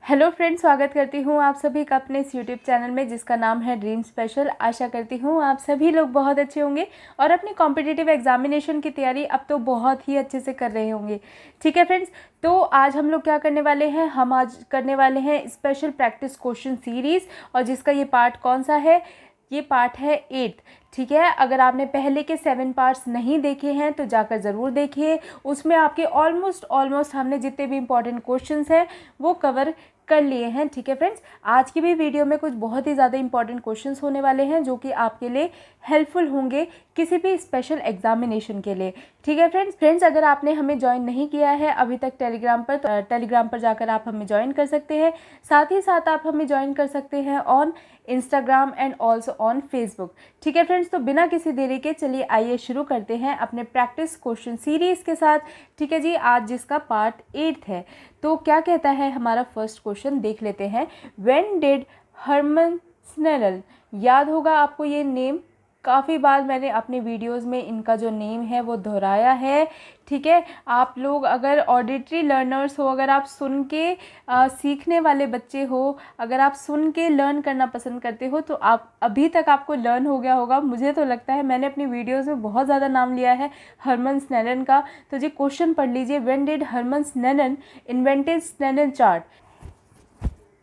Hello friends, स्वागत करती हूँ आप सभी का अपने इस यूट्यूब चैनल में जिसका नाम है ड्रीम स्पेशल। आशा करती हूँ आप सभी लोग बहुत अच्छे होंगे और अपनी कॉम्पिटिटिव एग्जामिनेशन की तैयारी अब तो बहुत ही अच्छे से कर रहे होंगे। ठीक है फ्रेंड्स, तो आज हम लोग क्या करने वाले हैं, हम आज करने वाले हैं स्पेशल प्रैक्टिस क्वेश्चन सीरीज़। और जिसका ये पार्ट कौन सा है, ये पार्ट है 8। ठीक है, अगर आपने पहले के 7 पार्ट्स नहीं देखे हैं तो जाकर ज़रूर देखिए। उसमें आपके ऑलमोस्ट हमने जितने भी इंपॉर्टेंट क्वेश्चंस हैं वो कवर कर लिए हैं। ठीक है फ्रेंड्स, आज की भी वीडियो में कुछ बहुत ही ज़्यादा इंपॉर्टेंट क्वेश्चंस होने वाले हैं जो कि आपके लिए हेल्पफुल होंगे किसी भी स्पेशल एग्जामिनेशन के लिए। ठीक है फ्रेंड्स, अगर आपने हमें ज्वाइन नहीं किया है अभी तक टेलीग्राम पर, तो टेलीग्राम पर जाकर आप हमें ज्वाइन कर सकते हैं। साथ ही साथ आप हमें ज्वाइन कर सकते हैं on Instagram and also on Facebook. ठीक है फ्रेंड्स, तो बिना किसी देरी के चलिए आइए शुरू करते हैं अपने प्रैक्टिस क्वेश्चन सीरीज़ के साथ। ठीक है जी, आज जिसका पार्ट 8 है। तो क्या कहता है हमारा फर्स्ट क्वेश्चन, देख लेते हैं। व्हेन डिड हरमन स्नेरल, याद होगा आपको ये नेम, काफ़ी बार मैंने अपने वीडियोस में इनका जो नेम है वो दोहराया है। ठीक है, आप लोग अगर ऑडिटरी लर्नर्स हो, अगर आप सुन के सीखने वाले बच्चे हो, अगर आप सुन के लर्न करना पसंद करते हो तो आप अभी तक आपको लर्न हो गया होगा। मुझे तो लगता है मैंने अपनी वीडियोस में बहुत ज़्यादा नाम लिया है हरमन स्नेलन का। तो जी क्वेश्चन पढ़ लीजिए, when did Herman Snellen invented Snellen chart.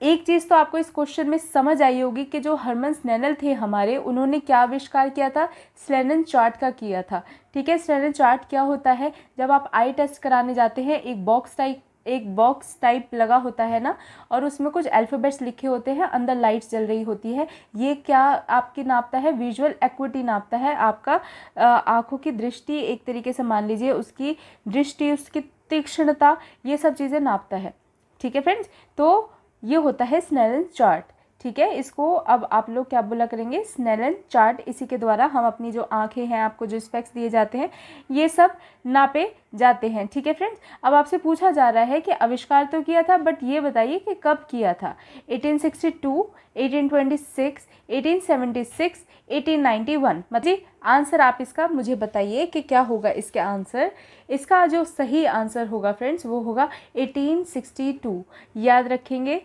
एक चीज़ तो आपको इस क्वेश्चन में समझ आई होगी कि जो हरमन स्नेनल थे हमारे, उन्होंने क्या आविष्कार किया था, स्नेलन चार्ट का किया था। ठीक है, स्नेलन चार्ट क्या होता है, जब आप आई टेस्ट कराने जाते हैं एक बॉक्स टाइप लगा होता है ना, और उसमें कुछ अल्फ़ाबेट्स लिखे होते हैं, अंदर लाइट्स जल रही होती है। ये क्या आपकी नापता है, विजुअल एक्विटी नापता है, आपका आँखों की दृष्टि, एक तरीके से मान लीजिए उसकी दृष्टि, उसकी तीक्ष्णता, ये सब चीज़ें नापता है। ठीक है फ्रेंड्स, तो ये होता है स्नेलन चार्ट। ठीक है, इसको अब आप लोग क्या बोला करेंगे, स्नेलन चार्ट। इसी के द्वारा हम अपनी जो आंखें हैं, आपको जो स्पेक्स दिए जाते हैं, ये सब नापे जाते हैं। ठीक है फ्रेंड्स, अब आपसे पूछा जा रहा है कि आविष्कार तो किया था, बट ये बताइए कि कब किया था। 1862, 1826, 1876, 1891। मतलब आंसर आप इसका मुझे बताइए कि क्या होगा इसके आंसर। इसका जो सही आंसर होगा फ्रेंड्स वो होगा 1862, याद रखेंगे।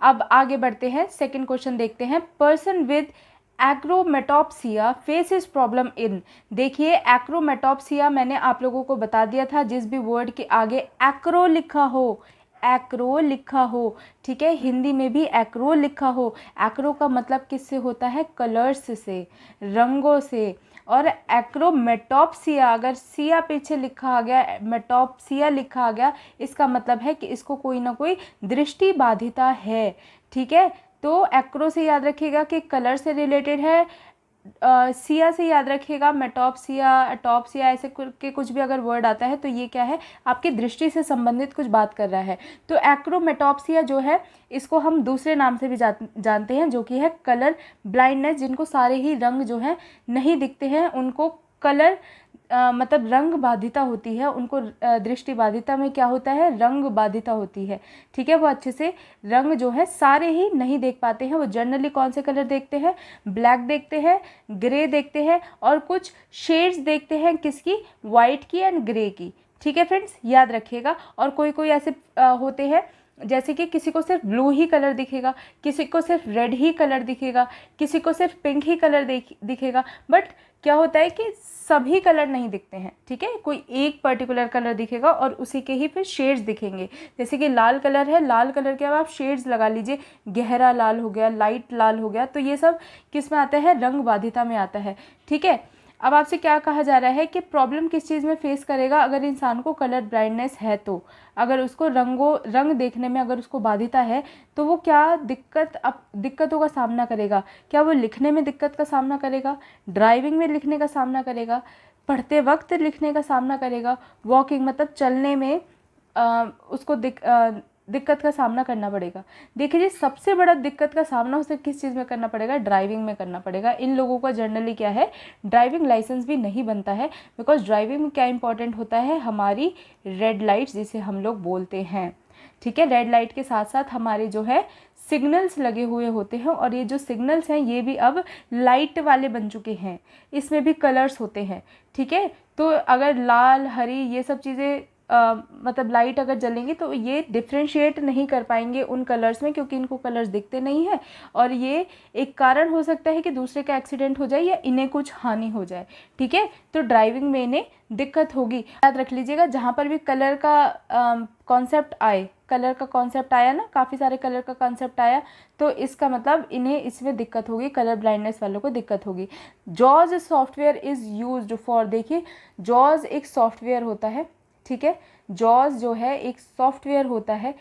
अब आगे बढ़ते हैं, सेकंड क्वेश्चन देखते हैं। Person with achromatopsia faces problem in. देखिए, एक्रोमेटोप्सिया मैंने आप लोगों को बता दिया था, जिस भी वर्ड के आगे एक्रो लिखा हो, ठीक है, हिंदी में भी एक्रो लिखा हो। एक्रो का मतलब किससे होता है, कलर्स से, रंगों से। और एक्रोमेटोप्सिया, अगर सिया पीछे लिखा आ गया, मेटोप्सिया लिखा आ गया, इसका मतलब है कि इसको कोई ना कोई दृष्टि बाधिता है। ठीक है, तो एक्रो से याद रखिएगा कि कलर से रिलेटेड है, सिया से याद रखिएगा मेटोप्सिया, एटोप्सिया, ऐसे के कुछ भी अगर वर्ड आता है तो ये क्या है, आपकी दृष्टि से संबंधित कुछ बात कर रहा है। तो एक्रोमेटोप्सिया जो है, इसको हम दूसरे नाम से भी जानते हैं, जो कि है कलर ब्लाइंडनेस। जिनको सारे ही रंग जो हैं नहीं दिखते हैं, उनको कलर मतलब रंग बाधिता होती है, उनको दृष्टि बाधिता में क्या होता है, रंग बाधिता होती है। ठीक है, वो अच्छे से रंग जो है सारे ही नहीं देख पाते हैं। वो जनरली कौन से कलर देखते हैं, ब्लैक देखते हैं, ग्रे देखते हैं, और कुछ शेड्स देखते हैं, किसकी, वाइट की एंड ग्रे की। ठीक है फ्रेंड्स, याद रखिएगा। और कोई कोई ऐसे होते हैं, जैसे कि किसी को सिर्फ ब्लू ही कलर दिखेगा, किसी को सिर्फ रेड ही कलर दिखेगा, किसी को सिर्फ पिंक ही कलर दिखेगा, बट क्या होता है कि सभी कलर नहीं दिखते हैं। ठीक है, कोई एक पर्टिकुलर कलर दिखेगा और उसी के ही फिर शेड्स दिखेंगे। जैसे कि लाल कलर है, लाल कलर के अब आप शेड्स लगा लीजिए, गहरा लाल हो गया, लाइट लाल हो गया, तो ये सब किस में आता है, रंग बाधिता में आता है। ठीक है, अब आपसे क्या कहा जा रहा है कि प्रॉब्लम किस चीज़ में फेस करेगा अगर इंसान को कलर ब्लाइंडनेस है, तो अगर उसको रंग देखने में अगर उसको बाधिता है तो वो क्या दिक्कतों का सामना करेगा। क्या वो लिखने में दिक्कत का सामना करेगा, ड्राइविंग में लिखने का सामना करेगा, पढ़ते वक्त लिखने का सामना करेगा, वॉकिंग मतलब चलने में उसको दिक्कत का सामना करना पड़ेगा। देखिए जी, सबसे बड़ा दिक्कत का सामना उसे किस चीज़ में करना पड़ेगा, ड्राइविंग में करना पड़ेगा। इन लोगों का जनरली क्या है, ड्राइविंग लाइसेंस भी नहीं बनता है, बिकॉज ड्राइविंग में क्या इंपॉर्टेंट होता है, हमारी रेड लाइट्स जिसे हम लोग बोलते हैं। ठीक है, रेड लाइट के साथ साथ हमारे जो है सिग्नल्स लगे हुए होते हैं, और ये जो सिग्नल्स हैं ये भी अब लाइट वाले बन चुके हैं, इसमें भी कलर्स होते हैं। ठीक है, तो अगर लाल, हरी, ये सब चीज़ें मतलब लाइट अगर जलेंगी तो ये डिफ्रेंशिएट नहीं कर पाएंगे उन कलर्स में, क्योंकि इनको कलर्स दिखते नहीं हैं, और ये एक कारण हो सकता है कि दूसरे का एक्सीडेंट हो जाए या इन्हें कुछ हानि हो जाए। ठीक है, तो ड्राइविंग में इन्हें दिक्कत होगी। याद रख लीजिएगा, जहाँ पर भी कलर का कॉन्सेप्ट आए, कलर का कॉन्सेप्ट आया ना, काफ़ी सारे कलर का कॉन्सेप्ट आया, तो इसका मतलब इन्हें इसमें दिक्कत होगी, कलर ब्लाइंडनेस वालों को दिक्कत होगी। Jaws software is used for, देखिए जॉज एक सॉफ्टवेयर होता है। ठीक है, जॉज जो है एक सॉफ्टवेयर होता है,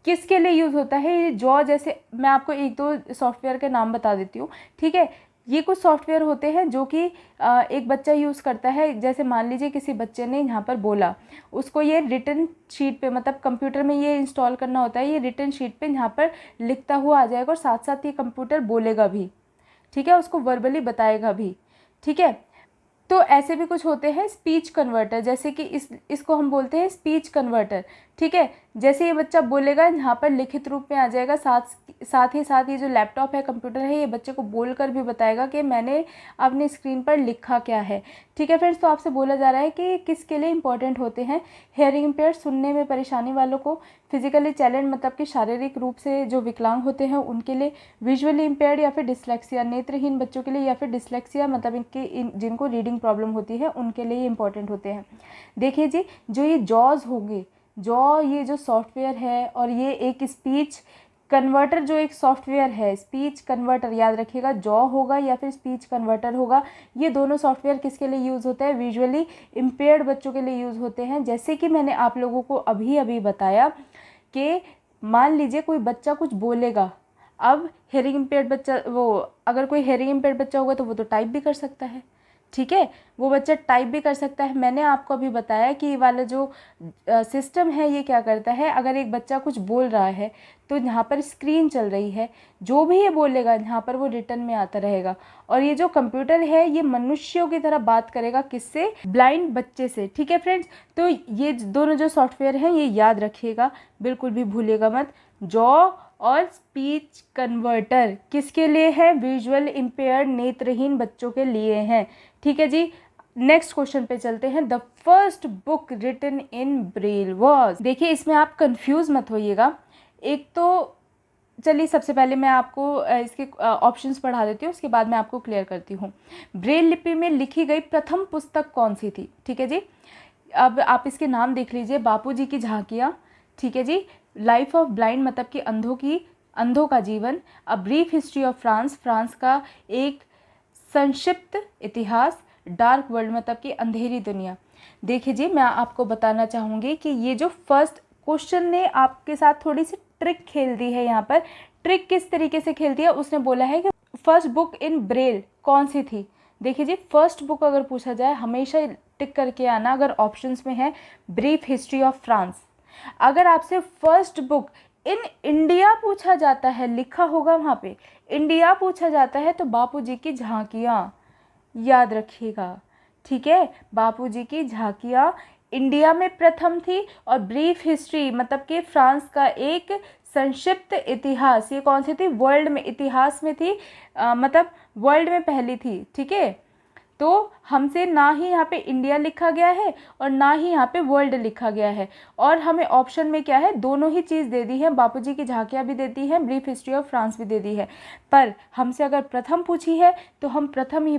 किसके लिए यूज़ होता है ये जॉज? जैसे मैं आपको एक दो सॉफ्टवेयर के नाम बता देती हूँ। ठीक है, ये कुछ सॉफ्टवेयर होते हैं जो कि एक बच्चा यूज़ करता है। जैसे मान लीजिए किसी बच्चे ने यहाँ पर बोला, उसको ये रिटन शीट पे, मतलब कंप्यूटर में ये इंस्टॉल करना होता है, ये रिटन शीट पे यहाँ पर लिखता हुआ आ जाएगा और साथ साथ ये कंप्यूटर बोलेगा भी। ठीक है, उसको वर्बली बताएगा भी। ठीक है, तो ऐसे भी कुछ होते हैं स्पीच कन्वर्टर, जैसे कि इसको हम बोलते हैं स्पीच कन्वर्टर। ठीक है, जैसे ये बच्चा बोलेगा यहाँ पर लिखित रूप में आ जाएगा, साथ ही साथ ये जो लैपटॉप है, कंप्यूटर है, ये बच्चे को बोलकर भी बताएगा कि मैंने अपनी स्क्रीन पर लिखा क्या है। ठीक है फ्रेंड्स, तो आपसे बोला जा रहा है कि किसके लिए इंपॉर्टेंट होते हैं? हेयरिंग इम्पेयर्ड, सुनने में परेशानी वालों को, फिजिकली चैलेंज मतलब कि शारीरिक रूप से जो विकलांग होते हैं उनके लिए, विजुअली इम्पेयर्ड या फिर डिसलेक्सिया, नेत्रहीन बच्चों के लिए, या फिर डिसलेक्सिया मतलब जिनको रीडिंग प्रॉब्लम होती है उनके लिए इंपॉर्टेंट होते हैं। देखिए जी, जो ये जॉज होंगे, ये जो सॉफ्टवेयर है, और ये एक स्पीच कन्वर्टर जो एक सॉफ्टवेयर है, स्पीच कन्वर्टर, याद रखिएगा, जॉ होगा या फिर स्पीच कन्वर्टर होगा। ये दोनों सॉफ्टवेयर किसके लिए यूज़ होते हैं? विजुअली इम्पेयर्ड बच्चों के लिए यूज़ होते हैं। जैसे कि मैंने आप लोगों को अभी अभी बताया कि मान लीजिए कोई बच्चा कुछ बोलेगा, अब हेयरिंग इम्पेयर्ड बच्चा, वो अगर कोई हेयरिंग इम्पेयर्ड बच्चा होगा तो वो तो टाइप भी कर सकता है। ठीक है, वो बच्चा टाइप भी कर सकता है। मैंने आपको अभी बताया कि ये वाला जो सिस्टम है ये क्या करता है, अगर एक बच्चा कुछ बोल रहा है तो यहाँ पर स्क्रीन चल रही है, जो भी ये बोलेगा यहाँ पर वो रिटर्न में आता रहेगा। और ये जो कंप्यूटर है ये मनुष्यों की तरह बात करेगा, किससे? ब्लाइंड बच्चे से। ठीक है फ्रेंड्स, तो ये दोनों जो सॉफ्टवेयर हैं ये याद रखिएगा, बिल्कुल भी भूलिएगा मत। जॉ और स्पीच कन्वर्टर किसके लिए है? विजुअल इम्पेयर्ड, नेत्रहीन बच्चों के लिए हैं। ठीक है जी, नेक्स्ट क्वेश्चन पे चलते हैं। The first book written in Braille was, देखिए इसमें आप कंफ्यूज मत होइएगा। एक तो चलिए सबसे पहले मैं आपको इसके ऑप्शंस पढ़ा देती हूँ, उसके बाद मैं आपको क्लियर करती हूँ। ब्रेल लिपि में लिखी गई प्रथम पुस्तक कौन सी थी? ठीक है जी, अब आप इसके नाम देख लीजिए। बापूजी की झांकियाँ, ठीक है जी, लाइफ ऑफ ब्लाइंड मतलब कि अंधों का जीवन, a brief history of France, France का एक संक्षिप्त इतिहास, डार्क वर्ल्ड मतलब कि अंधेरी दुनिया। देखिए जी, मैं आपको बताना चाहूँगी कि ये जो फर्स्ट क्वेश्चन ने आपके साथ थोड़ी सी ट्रिक खेल दी है। यहाँ पर ट्रिक किस तरीके से खेलती है, उसने बोला है कि फर्स्ट बुक इन ब्रेल कौन सी थी। देखिए जी, फर्स्ट बुक अगर पूछा जाए हमेशा टिक करके आना, अगर ऑप्शंस में है ब्रीफ हिस्ट्री ऑफ फ्रांस। अगर आपसे फर्स्ट बुक इन इंडिया पूछा जाता है, लिखा होगा वहाँ पे इंडिया पूछा जाता है, तो बापूजी की झांकियाँ याद रखिएगा। ठीक है, बापूजी की झांकियाँ इंडिया में प्रथम थी, और ब्रीफ हिस्ट्री मतलब कि फ्रांस का एक संक्षिप्त इतिहास, ये कौन सी थी? वर्ल्ड में, इतिहास में थी, मतलब वर्ल्ड में पहली थी। ठीक है, तो हमसे ना ही यहाँ पे इंडिया लिखा गया है और ना ही यहाँ पे वर्ल्ड लिखा गया है, और हमें ऑप्शन में क्या है? दोनों ही चीज़ दे दी है, बापूजी की झांकियाँ भी दे दी है, ब्रीफ हिस्ट्री ऑफ फ्रांस भी दे दी है। पर हमसे अगर प्रथम पूछी है तो हम प्रथम ही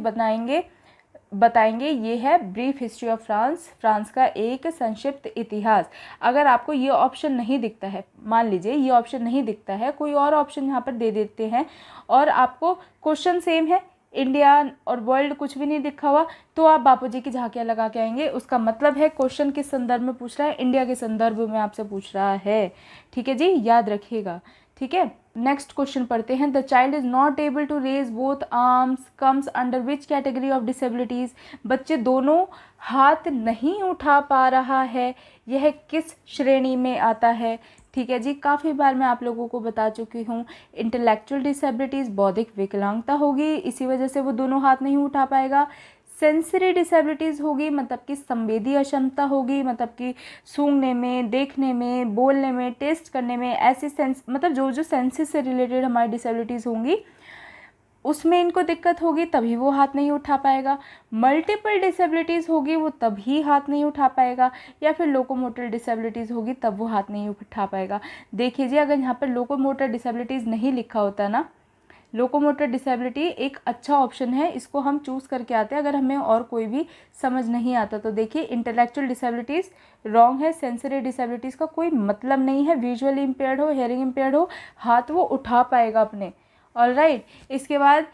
बताएंगे ये है brief history of France, France का एक संक्षिप्त इतिहास। अगर आपको ये ऑप्शन नहीं दिखता है, मान लीजिए ये ऑप्शन नहीं दिखता है, कोई और ऑप्शन यहाँ पर दे देते हैं, और आपको क्वेश्चन सेम है, इंडिया और वर्ल्ड कुछ भी नहीं लिखा हुआ, तो आप बापूजी की झांकियाँ लगा के आएंगे। उसका मतलब है क्वेश्चन किस संदर्भ में पूछ रहा है? इंडिया के संदर्भ में आपसे पूछ रहा है। ठीक है जी, याद रखिएगा। ठीक है, नेक्स्ट क्वेश्चन पढ़ते हैं। The child is not able to raise both arms comes under which category of disabilities, बच्चे दोनों हाथ नहीं उठा पा रहा है, यह किस श्रेणी में आता है? ठीक है जी, काफ़ी बार मैं आप लोगों को बता चुकी हूँ, इंटेलेक्चुअल डिसेबिलिटीज़, बौद्धिक विकलांगता होगी, इसी वजह से वो दोनों हाथ नहीं उठा पाएगा। सेंसरी डिसेबिलिटीज़ होगी, मतलब कि संवेदी अक्षमता होगी, मतलब कि सूंघने में, देखने में, बोलने में, टेस्ट करने में, ऐसे सेंस मतलब जो सेंसेस से रिलेटेड हमारी डिसेबिलिटीज़ होंगी। उसमें इनको दिक्कत होगी तभी वो हाथ नहीं उठा पाएगा, मल्टीपल डिसेबिलिटीज़ होगी वो तभी हाथ नहीं उठा पाएगा, या फिर लोकोमोटर डिसेबिलिटीज़ होगी तब वो हाथ नहीं उठा पाएगा। देखिए जी, अगर यहाँ पर लोकोमोटर डिसेबिलिटीज़ नहीं लिखा होता ना, लोकोमोटर डिसेबिलिटी एक अच्छा ऑप्शन है, इसको हम चूज़ करके आते हैं अगर हमें और कोई भी समझ नहीं आता तो। देखिए इंटेलेक्चुअल डिसेबिलिटीज़ रॉन्ग है, सेंसरी डिसेबिलिटीज़ का कोई मतलब नहीं है, विजुअली इम्पेयर्ड हो, हेयरिंग इम्पेयर्ड हो, हाथ वो उठा पाएगा अपने। ऑलराइट, इसके बाद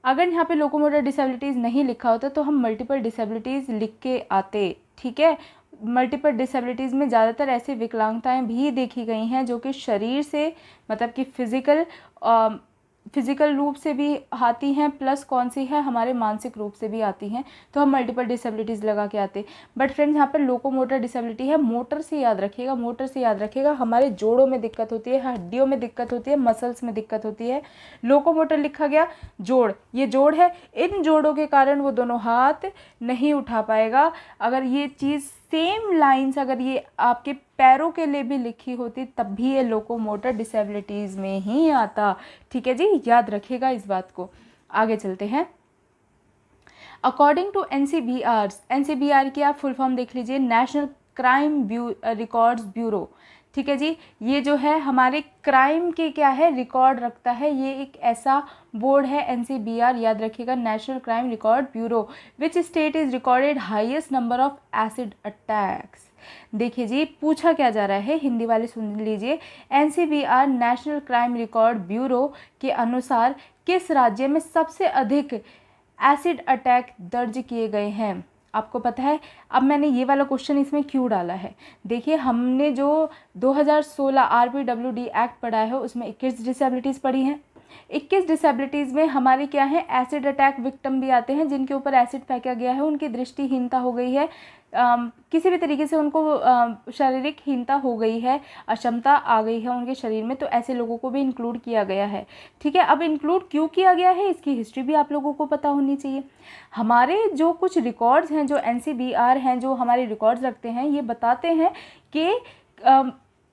अगर यहाँ पे लोकोमोटर डिसेबिलिटीज़ नहीं लिखा होता तो हम मल्टीपल डिसेबिलिटीज़ लिख के आते, ठीक है। मल्टीपल डिसेबिलिटीज़ में ज़्यादातर ऐसी विकलांगताएं भी देखी गई हैं जो कि शरीर से मतलब कि फिज़िकल रूप से भी आती हैं, प्लस कौन सी है, हमारे मानसिक रूप से भी आती हैं, तो हम मल्टीपल डिसेबिलिटीज़ लगा के आते। बट फ्रेंड्स यहाँ पर लोकोमोटर डिसेबिलिटी है, मोटर से याद रखिएगा, मोटर से याद रखिएगा, हमारे जोड़ों में दिक्कत होती है, हड्डियों में दिक्कत होती है, मसल्स में दिक्कत होती है। लोकोमोटर लिखा गया, जोड़, ये जोड़ है, इन जोड़ों के कारण वो दोनों हाथ नहीं उठा पाएगा। अगर ये चीज़ सेम लाइंस अगर ये आपके पैरों के लिए भी लिखी होती तब भी ये लोकोमोटर डिसेबिलिटीज़ में ही आता, ठीक है जी, याद रखिएगा इस बात को। आगे चलते हैं। अकॉर्डिंग टू एनसीबीआर की आप फुल फॉर्म देख लीजिए, नेशनल क्राइम रिकॉर्ड्स ब्यूरो, ठीक है जी। ये जो है हमारे क्राइम के क्या है, रिकॉर्ड रखता है, ये एक ऐसा बोर्ड है एनसीबीआर, याद रखिएगा, national crime record bureau. Which state is recorded highest number of acid attacks. देखिए जी, पूछा क्या जा रहा है, हिंदी वाले सुन लीजिए। एनसीबीआर नेशनल क्राइम रिकॉर्ड ब्यूरो के अनुसार किस राज्य में सबसे अधिक एसिड अटैक दर्ज किए गए हैं? आपको पता है। अब मैंने ये वाला क्वेश्चन इसमें क्यों डाला है, देखिए हमने जो 2016 आरपीडब्ल्यूडी एक्ट पढ़ा है उसमें 21 डिसेबिलिटीज़ पढ़ी हैं। 21 डिसेबिलिटीज़ में हमारे क्या है, एसिड अटैक विक्टिम भी आते हैं जिनके ऊपर एसिड फेंका गया है, उनकी दृष्टिहीनता हो गई है, किसी भी तरीके से उनको शारीरिक हीनता हो गई है, अक्षमता आ गई है उनके शरीर में, तो ऐसे लोगों को भी इंक्लूड किया गया है, ठीक है। अब इंक्लूड क्यों किया गया है, इसकी हिस्ट्री भी आप लोगों को पता होनी चाहिए। हमारे जो कुछ रिकॉर्ड्स हैं, जो एनसीबीआर हैं, जो हमारे रिकॉर्ड्स रखते हैं, ये बताते हैं कि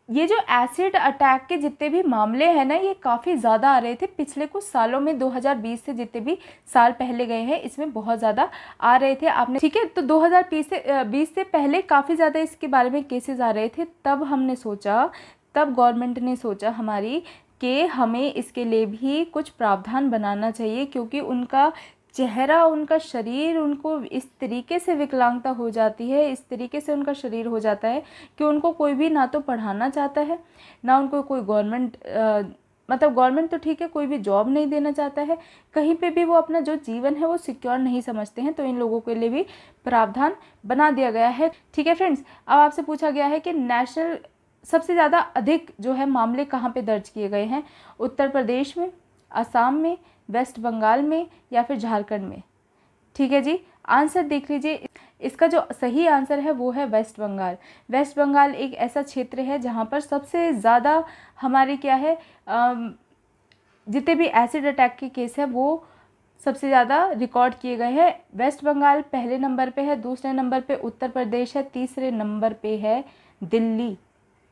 ये जो एसिड अटैक के जितने भी मामले हैं ना, ये काफ़ी ज़्यादा आ रहे थे पिछले कुछ सालों में। 2020 से जितने भी साल पहले गए हैं इसमें बहुत ज़्यादा आ रहे थे, आपने, ठीक है। तो 2020 से पहले काफ़ी ज़्यादा इसके बारे में केसेस आ रहे थे। तब हमने सोचा, तब गवर्नमेंट ने सोचा हमारी कि हमें इसके लिए भी कुछ प्रावधान बनाना चाहिए, क्योंकि उनका चेहरा, उनका शरीर, उनको इस तरीके से विकलांगता हो जाती है, इस तरीके से उनका शरीर हो जाता है कि उनको कोई भी ना तो पढ़ाना चाहता है, ना उनको कोई गवर्नमेंट तो ठीक है, कोई भी जॉब नहीं देना चाहता है, कहीं पे भी वो अपना जो जीवन है वो सिक्योर नहीं समझते हैं। तो इन लोगों के लिए भी प्रावधान बना दिया गया है, ठीक है फ्रेंड्स। अब आपसे पूछा गया है कि नेशनल सबसे ज़्यादा अधिक जो है मामले कहाँ पे दर्ज किए गए हैं, उत्तर प्रदेश में, असम में, वेस्ट बंगाल में, या फिर झारखंड में, ठीक है जी। आंसर देख लीजिए, इसका जो सही आंसर है वो है वेस्ट बंगाल। वेस्ट बंगाल एक ऐसा क्षेत्र है जहाँ पर सबसे ज़्यादा हमारे क्या है, जितने भी एसिड अटैक के केस है वो सबसे ज़्यादा रिकॉर्ड किए गए हैं। वेस्ट बंगाल पहले नंबर पे है, दूसरे नंबर पे उत्तर प्रदेश है, तीसरे नंबर पे है दिल्ली,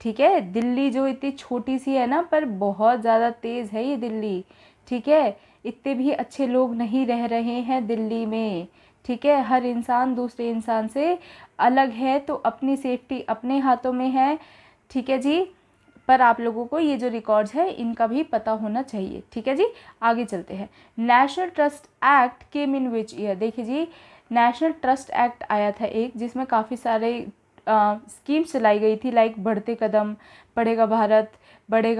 ठीक है। दिल्ली जो इतनी छोटी सी है ना, पर बहुत ज़्यादा तेज़ है ये दिल्ली, ठीक है। इतने भी अच्छे लोग नहीं रह रहे हैं दिल्ली में, ठीक है। हर इंसान दूसरे इंसान से अलग है, तो अपनी सेफ्टी अपने हाथों में है, ठीक है जी। पर आप लोगों को ये जो रिकॉर्ड्स है इनका भी पता होना चाहिए, ठीक है जी। आगे चलते हैं। National trust act came in which year. देखिए जी, नेशनल ट्रस्ट एक्ट आया था एक, जिसमें काफ़ी सारे स्कीम्स चलाई गई थी, लाइक बढ़ते कदम, बढ़ेगा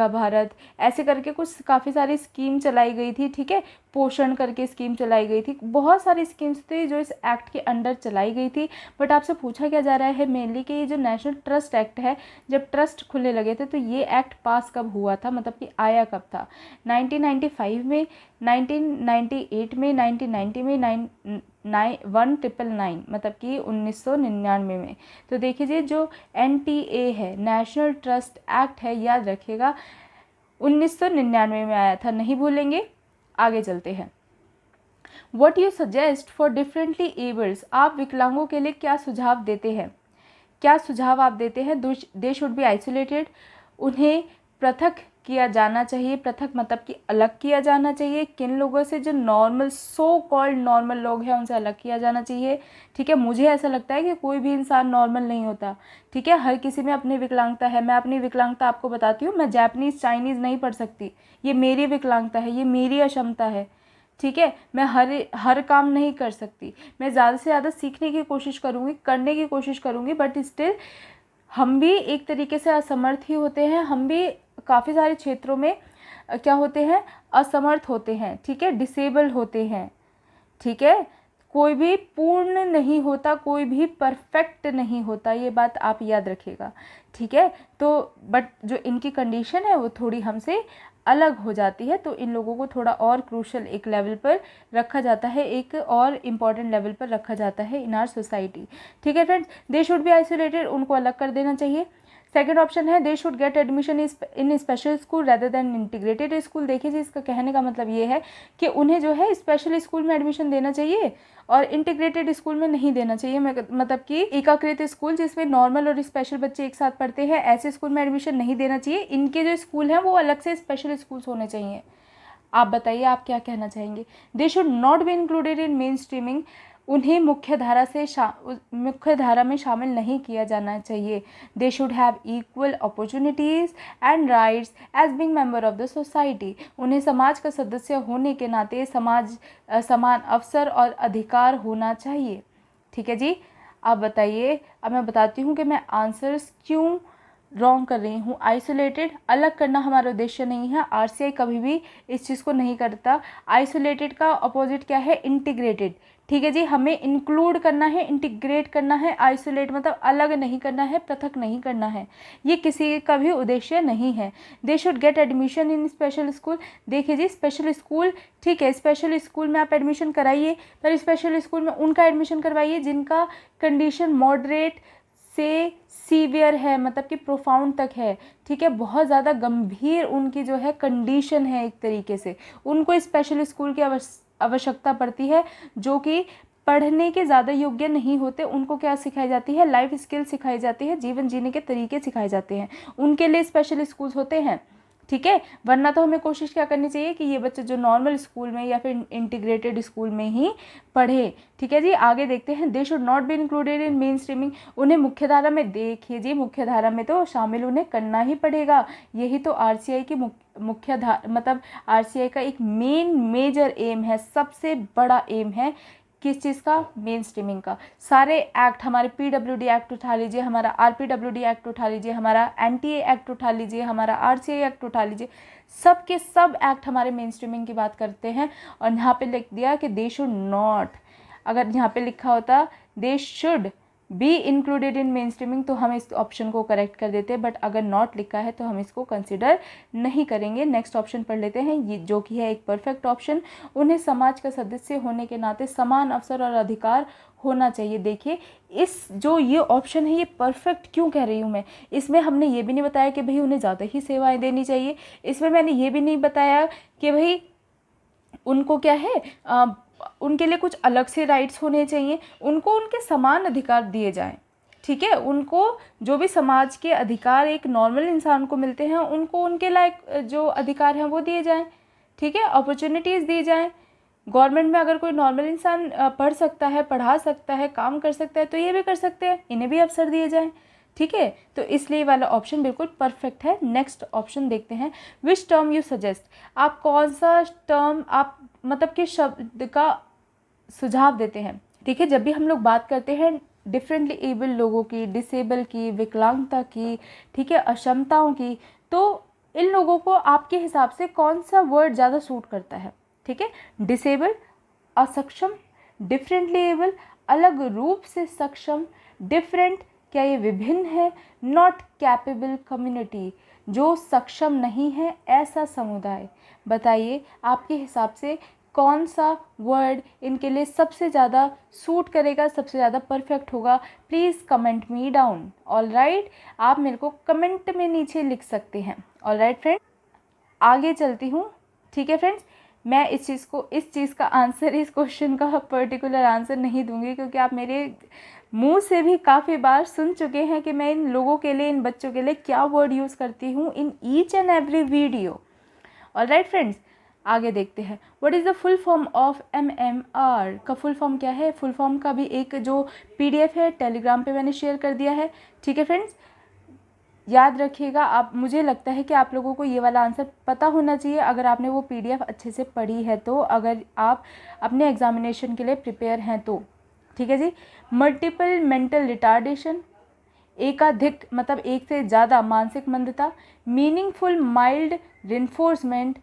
भारत, ऐसे करके कुछ काफ़ी सारी स्कीम चलाई गई थी, ठीक है। पोषण करके स्कीम चलाई गई थी, बहुत सारी स्कीम्स थी जो इस एक्ट के अंडर चलाई गई थी। बट आपसे पूछा क्या जा रहा है मेनली कि ये जो नेशनल ट्रस्ट एक्ट है, जब ट्रस्ट खुलने लगे थे तो ये एक्ट पास कब हुआ था, मतलब कि आया कब था? 1995 में, 1998 में, 1990 में, 1999, मतलब कि 1999 में। तो देखिए जो NTA है, नेशनल ट्रस्ट एक्ट है, याद रखिएगा 1999 में आया था, नहीं भूलेंगे। आगे चलते हैं। What you suggest for differently abled, आप विकलांगों के लिए क्या सुझाव देते हैं? क्या सुझाव आप देते हैं? दे शुड बी आइसोलेटेड, उन्हें पृथक किया जाना चाहिए, पृथक मतलब कि अलग किया जाना चाहिए। किन लोगों से, जो नॉर्मल सो कॉल्ड नॉर्मल लोग हैं उनसे अलग किया जाना चाहिए। ठीक है, मुझे ऐसा लगता है कि कोई भी इंसान नॉर्मल नहीं होता। ठीक है, हर किसी में अपनी विकलांगता है। मैं अपनी विकलांगता आपको बताती हूँ, मैं जापानीज़ चाइनीज़ नहीं पढ़ सकती, ये मेरी विकलांगता है, ये मेरी अक्षमता है। ठीक है, मैं हर काम नहीं कर सकती, मैं ज़्यादा से ज़्यादा सीखने की कोशिश करूँगी, करने की कोशिश करूँगी, बट स्टिल हम भी एक तरीके से असमर्थ ही होते हैं। हम भी काफ़ी सारे क्षेत्रों में क्या होते हैं, असमर्थ होते हैं। ठीक है, डिसेबल होते हैं। ठीक है, कोई भी पूर्ण नहीं होता, कोई भी परफेक्ट नहीं होता, ये बात आप याद रखिएगा। ठीक है, तो बट जो इनकी कंडीशन है वो थोड़ी हमसे अलग हो जाती है, तो इन लोगों को थोड़ा और क्रूशल एक लेवल पर रखा जाता है, एक और इम्पॉर्टेंट लेवल पर रखा जाता है इन आर सोसाइटी। ठीक है friends, they should be isolated, उनको अलग कर देना चाहिए। सेकेंड ऑप्शन है they should get admission in special school rather than integrated school. देखिए जी, इसका कहने का मतलब ये है कि उन्हें जो है स्पेशल स्कूल में एडमिशन देना चाहिए और इंटीग्रेटेड स्कूल में नहीं देना चाहिए। मतलब कि एकीकृत स्कूल जिसमें नॉर्मल और स्पेशल बच्चे एक साथ पढ़ते हैं, ऐसे स्कूल में एडमिशन नहीं देना चाहिए। इनके जो स्कूल हैं वो अलग से स्पेशल स्कूल्स होने चाहिए। आप बताइए, आप क्या कहना चाहेंगे? They should not be included in mainstreaming, उन्हें मुख्य धारा में शामिल नहीं किया जाना चाहिए। They should have equal opportunities and rights as being member of the society, उन्हें समाज का सदस्य होने के नाते समान अवसर और अधिकार होना चाहिए। ठीक है जी, आप बताइए। अब मैं बताती हूँ कि मैं आंसर्स क्यों रॉन्ग कर रही हूँ। आइसोलेटेड, अलग करना हमारा उद्देश्य नहीं है। आरसीआई कभी भी इस चीज़ को नहीं करता। आइसोलेटेड का अपोजिट क्या है? इंटीग्रेटेड। ठीक है जी, हमें इंक्लूड करना है, इंटीग्रेट करना है। आइसोलेट मतलब अलग नहीं करना है, पृथक नहीं करना है, ये किसी का भी उद्देश्य नहीं है। They should get admission in special school. देखिए जी, स्पेशल स्कूल, ठीक है, स्पेशल स्कूल में आप एडमिशन कराइए, पर स्पेशल स्कूल में उनका एडमिशन करवाइए जिनका कंडीशन मॉडरेट से सीवियर है, मतलब कि प्रोफाउंड तक है। ठीक है, बहुत ज़्यादा गंभीर उनकी जो है कंडीशन है, एक तरीके से उनको स्पेशल स्कूल की आवश्यकता पड़ती है। जो कि पढ़ने के ज़्यादा योग्य नहीं होते, उनको क्या सिखाई जाती है? लाइफ स्किल सिखाई जाती है, जीवन जीने के तरीके सिखाए जाते हैं, उनके लिए स्पेशल स्कूल्स होते हैं। ठीक है, वरना तो हमें कोशिश क्या करनी चाहिए कि ये बच्चे जो नॉर्मल स्कूल में या फिर इंटीग्रेटेड स्कूल में ही पढ़े। ठीक है जी, आगे देखते हैं। दे should not be included in mainstreaming, उन्हें मुख्यधारा में, देखिए जी, मुख्यधारा में तो शामिल उन्हें करना ही पड़ेगा। यही तो आरसीआई की मुख्यधारा मतलब आरसीआई का एक मेजर एम है, सबसे बड़ा एम है। किस चीज़ का? मेन स्ट्रीमिंग का। सारे एक्ट, हमारे पीडब्ल्यूडी एक्ट उठा लीजिए, हमारा आरपीडब्ल्यूडी एक्ट उठा लीजिए, हमारा एनटीए एक्ट उठा लीजिए, हमारा आरसीआई एक्ट उठा लीजिए, सब के सब एक्ट हमारे मेन स्ट्रीमिंग की बात करते हैं। और यहाँ पे लिख दिया कि दे शुड नॉट, अगर यहाँ पे लिखा होता they should be included in main streaming तो हम इस ऑप्शन को करेक्ट कर देते, बट अगर नॉट लिखा है तो हम इसको कंसिडर नहीं करेंगे। नेक्स्ट ऑप्शन पढ़ लेते हैं, ये जो कि है एक परफेक्ट ऑप्शन। उन्हें समाज का सदस्य होने के नाते समान अवसर और अधिकार होना चाहिए। देखिए, इस जो ये ऑप्शन है ये परफेक्ट क्यों कह रही हूँ मैं? इसमें हमने ये भी नहीं बताया कि भाई उन्हें ज़्यादा ही सेवाएं देनी चाहिए। इसमें मैंने ये भी नहीं बताया कि भाई उनको क्या है, उनके लिए कुछ अलग से राइट्स होने चाहिए। उनको उनके समान अधिकार दिए जाएं। ठीक है, उनको जो भी समाज के अधिकार एक नॉर्मल इंसान को मिलते हैं, उनको उनके लायक जो अधिकार हैं वो दिए जाएं। ठीक है, अपॉर्चुनिटीज़ दी जाएं। गवर्नमेंट में अगर कोई नॉर्मल इंसान पढ़ सकता है, पढ़ा सकता है, काम कर सकता है, तो ये भी कर सकते हैं, इन्हें भी अवसर दिए जाएं। ठीक है, तो इसलिए वाला ऑप्शन बिल्कुल परफेक्ट है। नेक्स्ट ऑप्शन देखते हैं। विच टर्म यू सजेस्ट, आप कौन सा टर्म, आप मतलब कि शब्द का सुझाव देते हैं? ठीक है, जब भी हम लोग बात करते हैं डिफरेंटली एबल लोगों की, डिसेबल की, विकलांगता की, ठीक है, अक्षमताओं की, तो इन लोगों को आपके हिसाब से कौन सा वर्ड ज़्यादा सूट करता है? ठीक है, डिसेबल, असक्षम, डिफरेंटली एबल, अलग रूप से सक्षम, डिफरेंट, क्या ये विभिन्न है? नॉट कैपेबल कम्युनिटी, जो सक्षम नहीं है ऐसा समुदाय। बताइए आपके हिसाब से कौन सा वर्ड इनके लिए सबसे ज़्यादा सूट करेगा, सबसे ज़्यादा परफेक्ट होगा? Please comment me down. All right, आप मेरे को कमेंट में नीचे लिख सकते हैं। ऑल राइट फ्रेंड्स, आगे चलती हूँ। ठीक है फ्रेंड्स, मैं इस चीज़ का आंसर, इस क्वेश्चन का पर्टिकुलर आंसर नहीं दूंगी, क्योंकि आप मेरे मुंह से भी काफ़ी बार सुन चुके हैं कि मैं इन लोगों के लिए, इन बच्चों के लिए क्या वर्ड यूज़ करती हूँ in each and every video. Alright friends, आगे देखते हैं। What is the full form of MMR का फुल फॉर्म क्या है? फुल फॉर्म का भी एक जो PDF है टेलीग्राम पे मैंने शेयर कर दिया है। ठीक है फ्रेंड्स, याद रखिएगा। आप, मुझे लगता है कि आप लोगों को ये वाला आंसर पता होना चाहिए अगर आपने वो PDF अच्छे से पढ़ी है तो, अगर आप अपने एग्जामिनेशन के लिए प्रिपेयर हैं तो। ठीक है जी। मल्टीपल मेंटल रिटार्डेशन, एकाधिक मतलब एक से ज़्यादा मानसिक मंदता। मीनिंगफुल माइल्ड रिन्फोर्समेंट,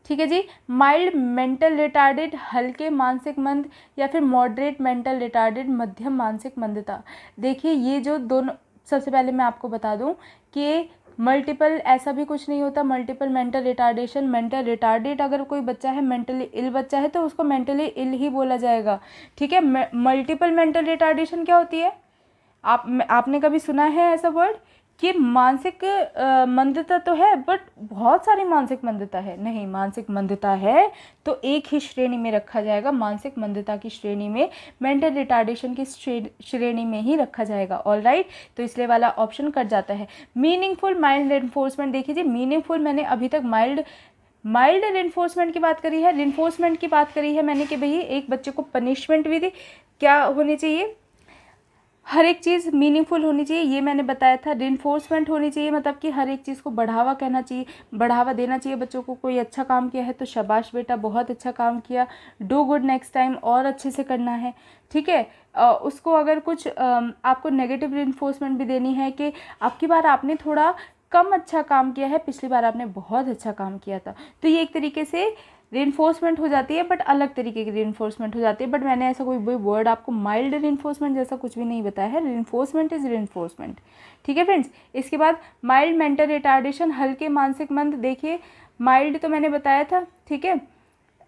ठीक है जी। माइल्ड मेंटल रिटार्डेड, हल्के मानसिक मंद, या फिर मॉडरेट मेंटल रिटार्डेड, मध्यम मानसिक मंदता। देखिए ये जो दोनों, सबसे पहले मैं आपको बता दूं कि मल्टीपल ऐसा भी कुछ नहीं होता। Multiple mental retardation, mental retarded अगर कोई बच्चा है, मेंटली इल बच्चा है, तो उसको मेंटली इल ही बोला जाएगा। ठीक है। मल्टीपल मेंटल रिटार्डेशन क्या होती है? आपने कभी सुना है ऐसा वर्ड कि मानसिक मंदता तो है बट बहुत सारी मानसिक मंदता है? नहीं, मानसिक मंदता है तो एक ही श्रेणी में रखा जाएगा, मानसिक मंदता की श्रेणी में, मेंटल रिटार्डेशन की श्रेणी में ही रखा जाएगा। ऑलराइट, तो इसलिए वाला ऑप्शन कट जाता है। मीनिंगफुल माइल्ड रिन्फोर्समेंट, देखिए जी, मीनिंगफुल मैंने अभी तक माइल्ड रिन्फोर्समेंट की बात करी है, रिन्फोर्समेंट की बात करी है मैंने कि भाई एक बच्चे को पनिशमेंट भी दी, क्या होनी चाहिए? हर एक चीज़ मीनिंगफुल होनी चाहिए, ये मैंने बताया था। रिन्फोर्समेंट होनी चाहिए, मतलब कि हर एक चीज़ को बढ़ावा कहना चाहिए, बढ़ावा देना चाहिए बच्चों को। कोई अच्छा काम किया है तो शाबाश बेटा, बहुत अच्छा काम किया, डू गुड नेक्स्ट टाइम, और अच्छे से करना है। ठीक है। उसको अगर कुछ आपको नेगेटिव रिन्फोर्समेंट भी देनी है कि आपकी बार आपने थोड़ा कम अच्छा काम किया है, पिछली बार आपने बहुत अच्छा काम किया था, तो ये एक तरीके से रिइंफोर्समेंट हो जाती है, बट अलग तरीके की रिइंफोर्समेंट हो जाती है। बट मैंने ऐसा कोई वर्ड आपको माइल्ड रिइंफोर्समेंट जैसा कुछ भी नहीं बताया है। Reinforcement is reinforcement. ठीक है फ्रेंड्स। इसके बाद माइल्ड मेंटल रिटार्डेशन, हल्के मानसिक मंद। देखिए माइल्ड तो मैंने बताया था। ठीक है।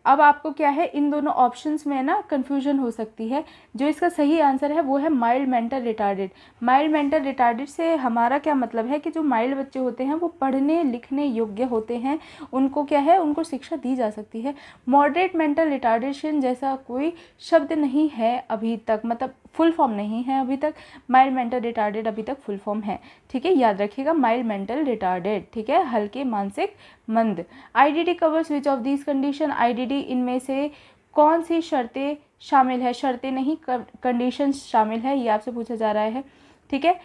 अब आपको क्या है, इन दोनों ऑप्शंस में ना कन्फ्यूजन हो सकती है। जो इसका सही आंसर है वो है mild mental retarded. Mild mental retarded से हमारा क्या मतलब है कि जो माइल्ड बच्चे होते हैं वो पढ़ने लिखने योग्य होते हैं, उनको क्या है, उनको शिक्षा दी जा सकती है। मॉडरेट मेंटल रिटार्डेशन जैसा कोई शब्द नहीं है अभी तक, मतलब फुल फॉर्म नहीं है अभी तक। माइल्ड मेंटल रिटार्डेड अभी तक फुल फॉर्म है। ठीक है, याद रखिएगा, माइल्ड मेंटल रिटार्डेड। ठीक है, हल्के मानसिक मंद। IDD covers which of these condition, IDD इनमें से कौन सी शर्तें शामिल है? शर्तें नहीं, कंडीशंस शामिल है, ये आपसे पूछा जा रहा है। ठीक है।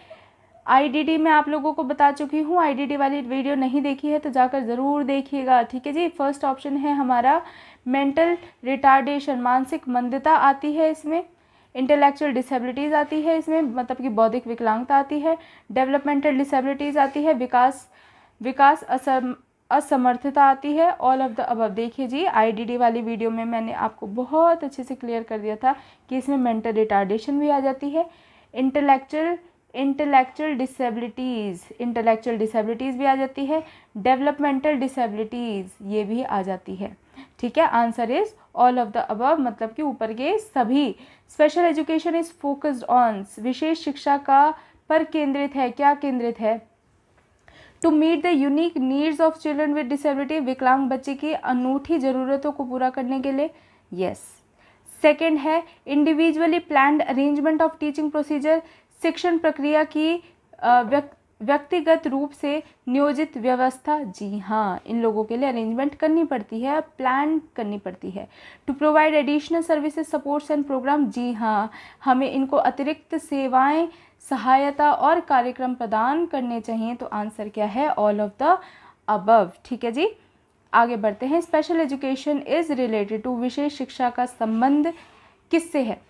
आईडीडी मैं आप लोगों को बता चुकी हूँ, आईडीडी वाली वीडियो नहीं देखी है तो जाकर ज़रूर देखिएगा। ठीक है जी। फर्स्ट ऑप्शन है हमारा मेंटल रिटार्डेशन, मानसिक मंदता आती है इसमें। इंटेलेक्चुअल डिसेबिलिटीज़ आती है इसमें, मतलब कि बौद्धिक विकलांगता आती है। डेवलपमेंटल डिसेबिलिटीज़ आती है, विकास असमर्थता आती है। All of the above. देखिए जी, आईडीडी वाली वीडियो में मैंने आपको बहुत अच्छे से क्लियर कर दिया था कि इसमें मेंटल रिटार्डेशन भी आ जाती है, इंटेलेक्चुअल डिसेबिलिटीज़ भी आ जाती है, डेवलपमेंटल डिसेबिलिटीज़ ये भी आ जाती है। ठीक है, answer is all of the above, मतलब कि ऊपर के सभी। Special education is focused on, विशेष शिक्षा का पर केंद्रित है, क्या केंद्रित है? To meet the unique needs of children with disability, विकलांग बच्चे की अनूठी ज़रूरतों को पूरा करने के लिए। यस। सेकेंड है individually planned arrangement of teaching procedure, शिक्षण प्रक्रिया की व्यक्तिगत रूप से नियोजित व्यवस्था। जी हाँ, इन लोगों के लिए अरेंजमेंट करनी पड़ती है, प्लान करनी पड़ती है। To provide additional services, supports and program. जी हाँ, हमें इनको अतिरिक्त सेवाएं, सहायता और कार्यक्रम प्रदान करने चाहिए। तो आंसर क्या है? All of the above. ठीक है जी। आगे बढ़ते हैं। Special education is related to, विशेष शिक्षा का संबंध किससे है?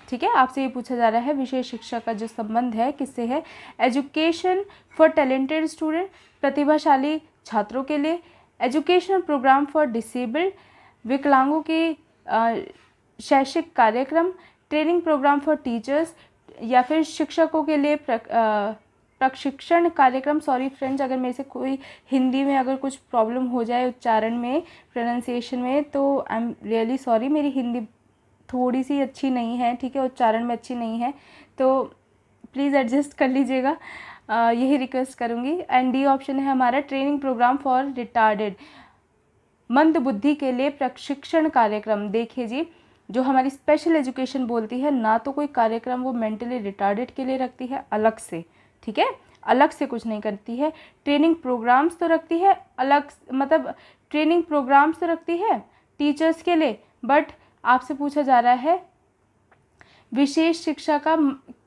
ठीक है, आपसे ये पूछा जा रहा है विशेष शिक्षा का जो संबंध है किससे है? एजुकेशन फॉर टैलेंटेड स्टूडेंट, प्रतिभाशाली छात्रों के लिए। एजुकेशनल प्रोग्राम फॉर डिसेबल्ड, विकलांगों के शैक्षिक कार्यक्रम। ट्रेनिंग प्रोग्राम फॉर टीचर्स, या फिर शिक्षकों के लिए प्रशिक्षण कार्यक्रम। सॉरी फ्रेंड्स, अगर मेरे से कोई हिंदी में अगर कुछ प्रॉब्लम हो जाए उच्चारण में, प्रोनाउंसिएशन में, तो आई एम रियली सॉरी। मेरी हिंदी थोड़ी सी अच्छी नहीं है, ठीक है, उच्चारण में अच्छी नहीं है, तो प्लीज़ एडजस्ट कर लीजिएगा, यही रिक्वेस्ट करूँगी। एंड डी ऑप्शन है हमारा ट्रेनिंग प्रोग्राम फॉर रिटार्डेड, मंद बुद्धि के लिए प्रशिक्षण कार्यक्रम। देखिए जी, जो हमारी स्पेशल एजुकेशन बोलती है, ना तो कोई कार्यक्रम वो मेंटली रिटार्डेड के लिए रखती है अलग से, ठीक है, अलग से कुछ नहीं करती है। ट्रेनिंग प्रोग्राम्स तो रखती है अलग, मतलब ट्रेनिंग प्रोग्राम्स तो रखती है टीचर्स के लिए, बट आपसे पूछा जा रहा है विशेष शिक्षा का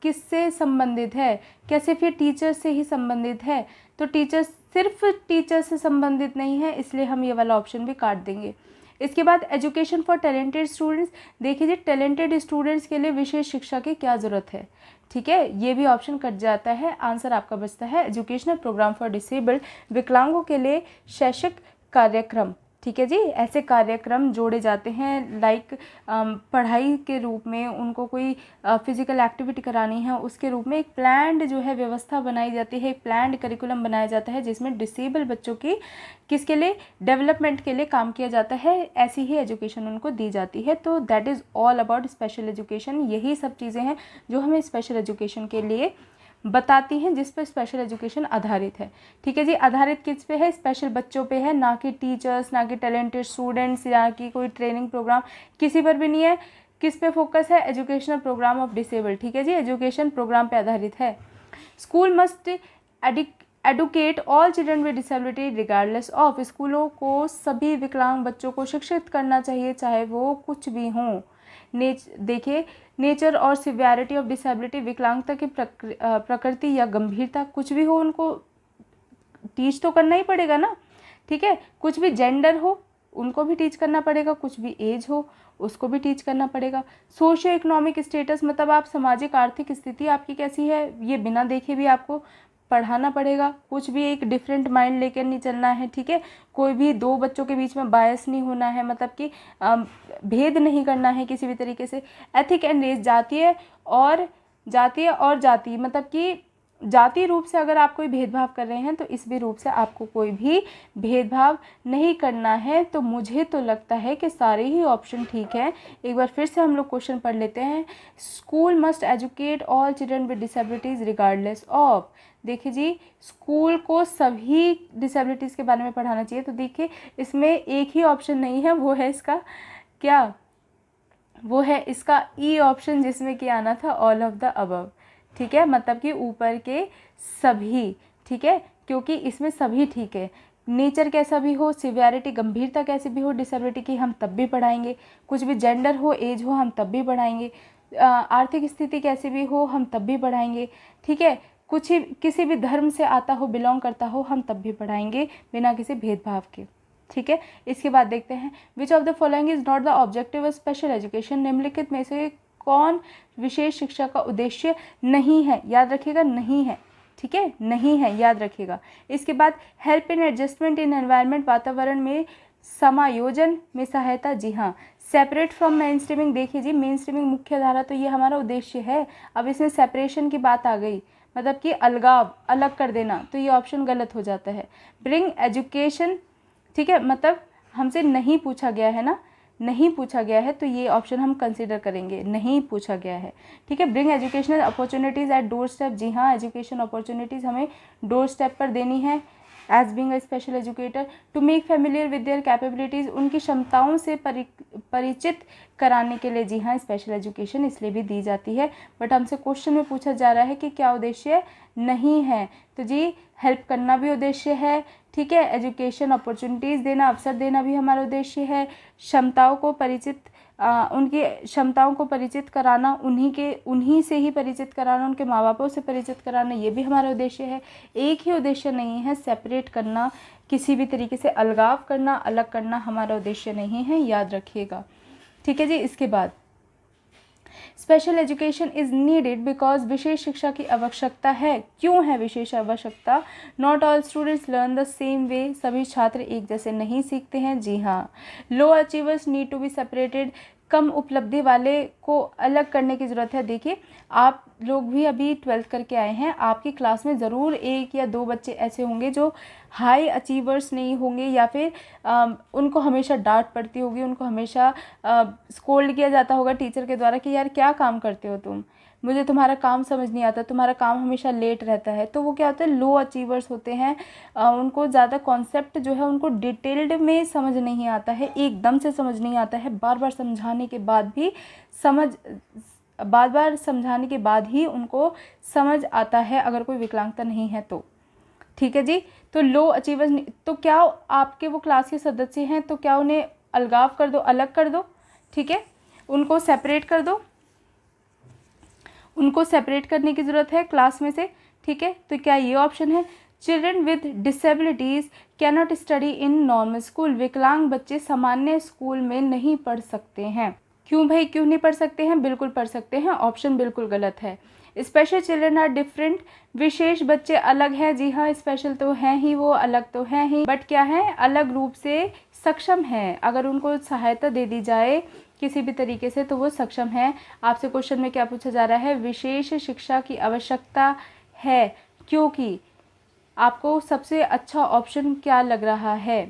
किससे संबंधित है, क्या सिर्फ ये टीचर से ही संबंधित है? तो टीचर सिर्फ टीचर से संबंधित नहीं है, इसलिए हम ये वाला ऑप्शन भी काट देंगे। इसके बाद एजुकेशन फॉर टैलेंटेड स्टूडेंट्स, देखिए जी टैलेंटेड स्टूडेंट्स के लिए विशेष शिक्षा की क्या ज़रूरत है, ठीक है, ये भी ऑप्शन कट जाता है। आंसर आपका बचता है एजुकेशनल प्रोग्राम फॉर डिसेबल्ड, विकलांगों के लिए शैक्षिक कार्यक्रम, ठीक है जी। ऐसे कार्यक्रम जोड़े जाते हैं लाइक पढ़ाई के रूप में उनको कोई फिज़िकल एक्टिविटी करानी है, उसके रूप में एक प्लान्ड जो है व्यवस्था बनाई जाती है, एक प्लान्ड करिकुलम बनाया जाता है जिसमें डिसेबल बच्चों की किसके लिए डेवलपमेंट के लिए काम किया जाता है, ऐसी ही एजुकेशन उनको दी जाती है। तो that is all about special education. यही सब चीज़ें हैं जो हमें स्पेशल एजुकेशन के लिए बताती हैं, जिस पर स्पेशल एजुकेशन आधारित है, ठीक है जी। आधारित किस पे है? स्पेशल बच्चों पे है, ना कि टीचर्स, ना कि टैलेंटेड स्टूडेंट्स, या कि कोई ट्रेनिंग प्रोग्राम, किसी पर भी नहीं है। किस पे फोकस है? एजुकेशनल प्रोग्राम ऑफ डिसेबल्ड, ठीक है जी, एजुकेशन प्रोग्राम पे आधारित है। School must educate all children with disability regardless of, स्कूलों को सभी विकलांग बच्चों को शिक्षित करना चाहिए, चाहे वो कुछ भी हों। देखिए नेचर और सिवियरिटी ऑफ डिसेबिलिटी, विकलांगता की प्रकृति या गंभीरता कुछ भी हो, उनको टीच तो करना ही पड़ेगा ना, ठीक है। कुछ भी जेंडर हो उनको भी टीच करना पड़ेगा, कुछ भी एज हो उसको भी टीच करना पड़ेगा। सोशियो इकोनॉमिक स्टेटस, मतलब आप सामाजिक आर्थिक स्थिति आपकी कैसी है, ये बिना देखे भी आपको पढ़ाना पड़ेगा। कुछ भी एक डिफरेंट माइंड लेकर नहीं चलना है, ठीक है। कोई भी दो बच्चों के बीच में बायस नहीं होना है, मतलब कि भेद नहीं करना है किसी भी तरीके से। एथिक एंड रेस, जातीय और जाति, मतलब कि जातीय रूप से अगर आप कोई भेदभाव कर रहे हैं तो इस भी रूप से आपको कोई भी भेदभाव नहीं करना है। तो मुझे तो लगता है कि सारे ही ऑप्शन ठीक है। एक बार फिर से हम लोग क्वेश्चन पढ़ लेते हैं। School must educate all children with disabilities regardless of, देखिए जी स्कूल को सभी डिसेबिलिटीज़ के बारे में पढ़ाना चाहिए। तो देखिए इसमें एक ही ऑप्शन नहीं है, वो है इसका क्या, वो है इसका ई ऑप्शन, जिसमें कि आना था ऑल ऑफ द अबव, ठीक है, मतलब कि ऊपर के सभी, ठीक है, क्योंकि इसमें सभी ठीक है। नेचर कैसा भी हो, सिवियरिटी गंभीरता कैसी भी हो डिसेबिलिटी की, हम तब भी पढ़ाएंगे। कुछ भी जेंडर हो, एज हो, हम तब भी पढ़ाएंगे। आर्थिक स्थिति कैसी भी हो, हम तब भी पढ़ाएंगे, ठीक है। कुछ ही किसी भी धर्म से आता हो, बिलोंग करता हो, हम तब भी पढ़ाएंगे बिना किसी भेदभाव के, ठीक है। इसके बाद देखते हैं which of the following is not the objective of special education, निम्नलिखित में से कौन विशेष शिक्षा का उद्देश्य नहीं है, याद रखिएगा नहीं है, ठीक है, नहीं है, याद रखिएगा। इसके बाद help in adjustment in environment, वातावरण में समायोजन में सहायता, जी हाँ। सेपरेट फ्रॉम मेन स्ट्रीमिंग, देखिए जी मेन स्ट्रीमिंग मुख्य धारा, तो ये हमारा उद्देश्य है। अब इसमें सेपरेशन की बात आ गई, मतलब कि अलगाव, अलग कर देना, तो ये ऑप्शन गलत हो जाता है। ब्रिंग एजुकेशन, ठीक है, मतलब हमसे नहीं पूछा गया है ना, नहीं पूछा गया है, तो ये ऑप्शन हम कंसीडर करेंगे, नहीं पूछा गया है, ठीक है। Bring educational opportunities at door step, जी हाँ, एजुकेशन अपॉर्चुनिटीज़ हमें डोर स्टेप पर देनी है। As being a special educator, to make familiar with their capabilities, उनकी क्षमताओं से परिचित कराने के लिए, जी हाँ, स्पेशल एजुकेशन इसलिए भी दी जाती है। बट हमसे क्वेश्चन में पूछा जा रहा है कि क्या उद्देश्य नहीं है, तो जी हेल्प करना भी उद्देश्य है, ठीक है। एजुकेशन अपॉर्चुनिटीज़ देना, अवसर देना भी हमारा उद्देश्य है। क्षमताओं को परिचित उनकी क्षमताओं को परिचित कराना, उन्हीं से ही परिचित कराना, उनके माँ बापों से परिचित कराना, ये भी हमारा उद्देश्य है। एक ही उद्देश्य नहीं है, सेपरेट करना, किसी भी तरीके से अलगाव करना, अलग करना हमारा उद्देश्य नहीं है, याद रखिएगा, ठीक है जी। इसके बाद special education is needed because, विशेष शिक्षा की आवश्यकता है, क्यों है विशेष आवश्यकता? Not all students learn the same way, सभी छात्र एक जैसे नहीं सीखते हैं, जी हाँ। Low achievers need to be separated, कम उपलब्धि वाले को अलग करने की ज़रूरत है। देखिए आप लोग भी अभी 12th करके आए हैं, आपकी क्लास में ज़रूर 1 या 2 बच्चे ऐसे होंगे जो हाई अचीवर्स नहीं होंगे, या फिर उनको हमेशा डांट पड़ती होगी, उनको हमेशा स्कोल्ड किया जाता होगा टीचर के द्वारा कि यार क्या काम करते हो तुम, मुझे तुम्हारा काम समझ नहीं आता, तुम्हारा काम हमेशा लेट रहता है, तो वो क्या होता है, लो अचीवर्स होते हैं। उनको ज़्यादा कॉन्सेप्ट जो है उनको डिटेल्ड में समझ नहीं आता है, एकदम से समझ नहीं आता है, बार बार समझाने के बाद ही उनको समझ आता है, अगर कोई विकलांगता नहीं है तो। ठीक है जी। तो लो अचीवर्स, तो क्या आपके वो क्लास के सदस्य हैं तो क्या उन्हें अलगाव कर दो, अलग कर दो, ठीक है, उनको सेपरेट कर दो, उनको सेपरेट करने की ज़रूरत है क्लास में से। ठीक है, तो क्या ये ऑप्शन है, children with disabilities can not study in normal school, विकलांग बच्चे सामान्य स्कूल में नहीं पढ़ सकते हैं। क्यों भाई, क्यों नहीं पढ़ सकते हैं? बिल्कुल पढ़ सकते हैं, ऑप्शन बिल्कुल गलत है। स्पेशल चिल्ड्रन आर डिफरेंट, विशेष बच्चे अलग हैं। जी हाँ, स्पेशल तो हैं ही, वो अलग तो हैं ही, बट क्या है, अलग रूप से सक्षम हैं। अगर उनको सहायता दे दी जाए किसी भी तरीके से तो वो सक्षम है। आपसे क्वेश्चन में क्या पूछा जा रहा है, विशेष शिक्षा की आवश्यकता है, क्योंकि आपको सबसे अच्छा ऑप्शन क्या लग रहा है?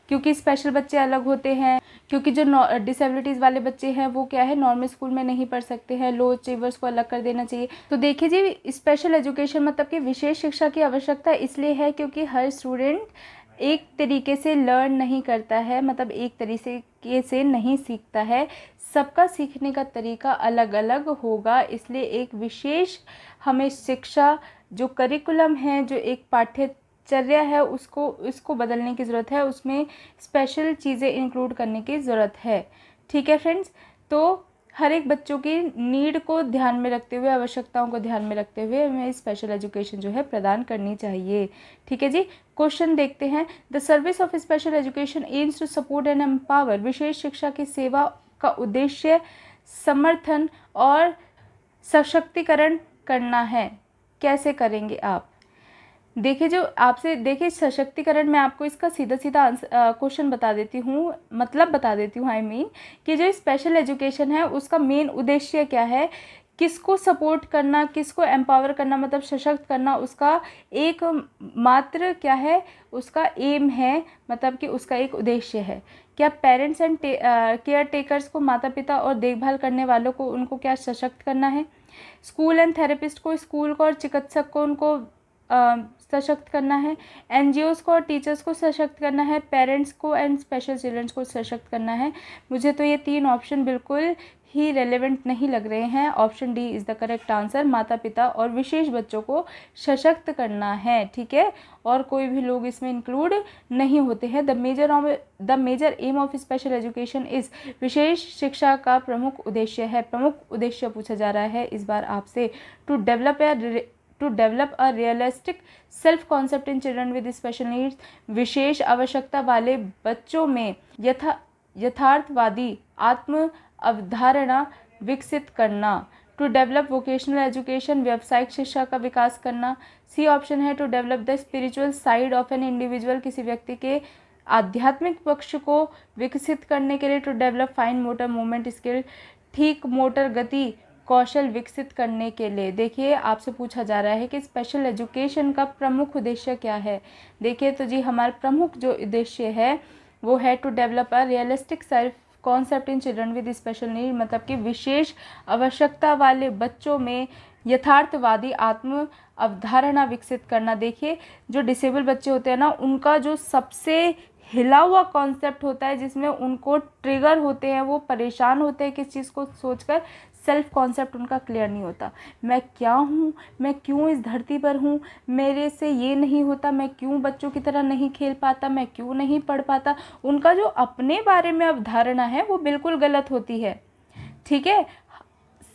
क्योंकि स्पेशल बच्चे अलग होते हैं, क्योंकि जो डिसेबिलिटीज़ वाले बच्चे हैं वो क्या है, नॉर्मल स्कूल में नहीं पढ़ सकते हैं, लो अचीवर्स को अलग कर देना चाहिए। तो देखिए जी, स्पेशल एजुकेशन मतलब कि विशेष शिक्षा की आवश्यकता इसलिए है क्योंकि हर स्टूडेंट एक तरीके से लर्न नहीं करता है, मतलब एक तरीके से नहीं सीखता है, सबका सीखने का तरीका अलग अलग होगा। इसलिए एक विशेष हमें शिक्षा जो करिकुलम है, जो एक पाठ्यचर्या है, उसको बदलने की ज़रूरत है, उसमें स्पेशल चीज़ें इंक्लूड करने की ज़रूरत है। ठीक है फ्रेंड्स, तो हर एक बच्चों की नीड को ध्यान में रखते हुए, आवश्यकताओं को ध्यान में रखते हुए हमें स्पेशल एजुकेशन जो है प्रदान करनी चाहिए। ठीक है जी। क्वेश्चन देखते हैं, the service of special education aims to support and empower, विशेष शिक्षा की सेवा का उद्देश्य समर्थन और सशक्तिकरण करना है। कैसे करेंगे आप? देखिए, जो आपसे देखिए सशक्तिकरण, मैं आपको इसका सीधा सीधा क्वेश्चन बता देती हूँ, मतलब बता देती हूँ, कि जो स्पेशल एजुकेशन है उसका मेन उद्देश्य क्या है, किसको सपोर्ट करना, किसको एम्पावर करना, मतलब सशक्त करना, उसका एक मात्र क्या है, उसका एम है, मतलब कि उसका एक उद्देश्य है। क्या पेरेंट्स एंड केयर टेकर्स को, माता पिता और देखभाल करने वालों को, उनको क्या सशक्त करना है। स्कूल एंड थेरेपिस्ट को, स्कूल को और चिकित्सक को उनको सशक्त करना है। एनजीओज़ को और टीचर्स को सशक्त करना है। पेरेंट्स को एंड स्पेशल चिल्ड्रंस को सशक्त करना है। मुझे तो ये तीन ऑप्शन बिल्कुल ही रेलेवेंट नहीं लग रहे हैं। Option D is the correct answer, माता पिता और विशेष बच्चों को सशक्त करना है। ठीक है, और कोई भी लोग इसमें इंक्लूड नहीं होते हैं। The major aim of special education is, विशेष शिक्षा का प्रमुख उद्देश्य है, प्रमुख उद्देश्य पूछा जा रहा है इस बार आपसे, to develop a realistic self concept in children with special needs, विशेष आवश्यकता वाले बच्चों में यथार्थवादी आत्म अवधारणा विकसित करना। टू डेवलप वोकेशनल एजुकेशन, व्यावसायिक शिक्षा का विकास करना। सी ऑप्शन है, to develop the spiritual side of an individual, किसी व्यक्ति के आध्यात्मिक पक्ष को विकसित करने के लिए। To develop fine motor movement skill, ठीक मोटर गति कौशल विकसित करने के लिए। देखिए, आपसे पूछा जा रहा है कि स्पेशल एजुकेशन का प्रमुख उद्देश्य क्या है। देखिए तो जी, हमारा प्रमुख जो उद्देश्य है वो है to develop a realistic self concept in children with special need, मतलब कि विशेष आवश्यकता वाले बच्चों में यथार्थवादी आत्म अवधारणा विकसित करना। देखिए, जो डिसेबल बच्चे होते हैं ना, उनका जो सबसे हिला हुआ कॉन्सेप्ट होता है, जिसमें उनको ट्रिगर होते हैं, वो परेशान होते हैं किस चीज़ को सोचकर, सेल्फ कॉन्सेप्ट उनका क्लियर नहीं होता। मैं क्या हूँ, मैं क्यों इस धरती पर हूँ, मेरे से ये नहीं होता, मैं क्यों बच्चों की तरह नहीं खेल पाता, मैं क्यों नहीं पढ़ पाता। उनका जो अपने बारे में अवधारणा है वो बिल्कुल गलत होती है। ठीक है,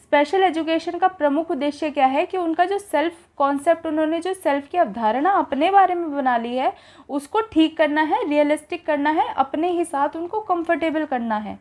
स्पेशल एजुकेशन का प्रमुख उद्देश्य क्या है कि उनका जो सेल्फ कॉन्सेप्ट, उन्होंने जो सेल्फ की अवधारणा अपने बारे में बना ली है, उसको ठीक करना है, रियलिस्टिक करना है, अपने ही साथ उनको कंफर्टेबल करना है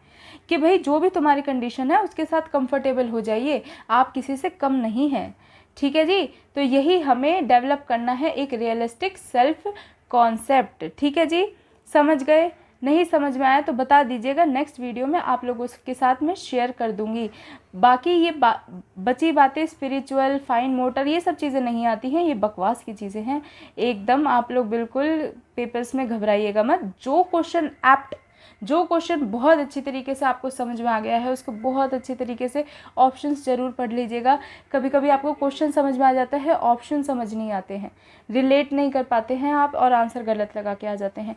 कि भाई जो भी तुम्हारी कंडीशन है उसके साथ कंफर्टेबल हो जाइए, आप किसी से कम नहीं हैं। ठीक है जी, तो यही हमें डेवलप करना है, एक रियलिस्टिक सेल्फ कॉन्सेप्ट। ठीक है जी, समझ गए? नहीं समझ में आया तो बता दीजिएगा, नेक्स्ट वीडियो में आप लोगों के साथ मैं शेयर कर दूंगी। बाकी ये बची बातें, स्पिरिचुअल, फाइन मोटर, ये सब चीज़ें नहीं आती हैं, ये बकवास की चीज़ें हैं एकदम। आप लोग बिल्कुल पेपर्स में घबराइएगा मत। जो क्वेश्चन एप्ट जो क्वेश्चन बहुत अच्छी तरीके से आपको समझ में आ गया है उसको बहुत अच्छी तरीके से ऑप्शंस ज़रूर पढ़ लीजिएगा। कभी कभी आपको क्वेश्चन समझ में आ जाता है, ऑप्शन समझ नहीं आते हैं, रिलेट नहीं कर पाते हैं आप और आंसर गलत लगा के आ जाते हैं।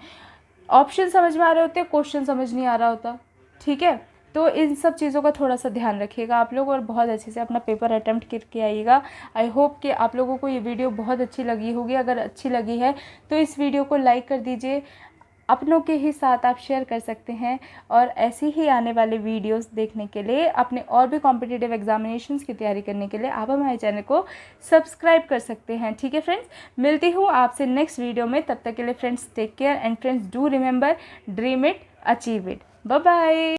ऑप्शन समझ में आ रहे होते हैं, क्वेश्चन समझ नहीं आ रहा होता। ठीक है, तो इन सब चीज़ों का थोड़ा सा ध्यान रखिएगा आप लोग और बहुत अच्छे से अपना पेपर अटेम्प्ट करके आइएगा। आई होप कि आप लोगों को ये वीडियो बहुत अच्छी लगी होगी। अगर अच्छी लगी है तो इस वीडियो को लाइक कर दीजिए, अपनों के ही साथ आप शेयर कर सकते हैं। और ऐसी ही आने वाले वीडियोस देखने के लिए, अपने और भी कॉम्पिटिटिव एग्जामिनेशंस की तैयारी करने के लिए आप हमारे चैनल को सब्सक्राइब कर सकते हैं। ठीक है फ्रेंड्स, मिलती हूँ आपसे नेक्स्ट वीडियो में। तब तक के लिए friends take care and friends do remember, dream it, achieve it. Bye bye.